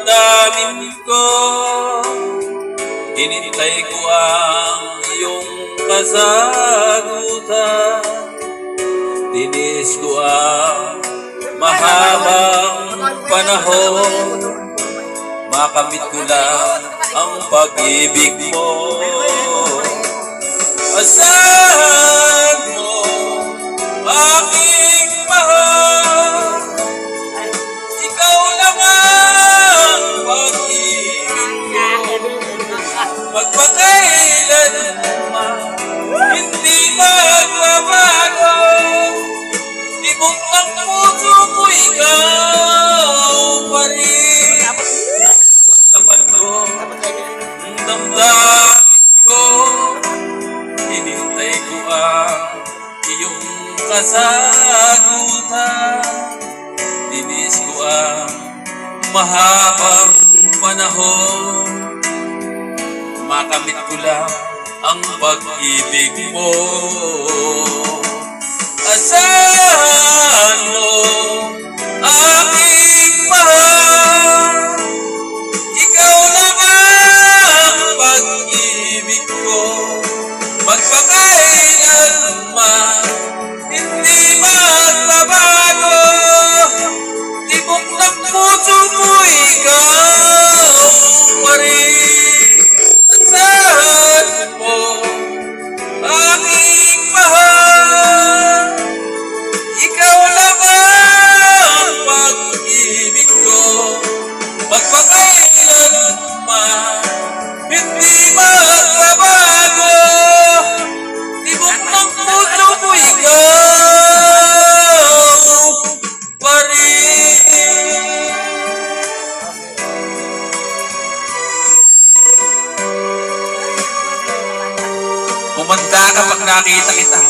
Damdamin ko, hinintay ko ang iyong kasagutan. Tinis ko ang mahabang panahon, makamit ko lang ang pag-ibig mo. Asahan mo, aking mahal, ikaw lang ang pag-ibig ko. Magpakailanman, hindi magbabago. Tibok ng puso ko, ikaw pa rin. Tapat ko, ang damdamin ko, hinintay ko ang iyong kasagutan. Tinis ko ang mahabang panahon, makamit ko lang ang pag-ibig mo. Asahan mo, aking mahal, ikaw lang ang pag-ibig ko. Magpakailanman, hindi magbabago. Tibok ng puso mo, ikaw pa rin. Asahan mo, aking mahal, ikaw lang ang pag-ibig ko. Magpakailanman, hindi magbabago. Tibok ng puso mo, ikaw pa rin. Kumanda kapag nakita kita.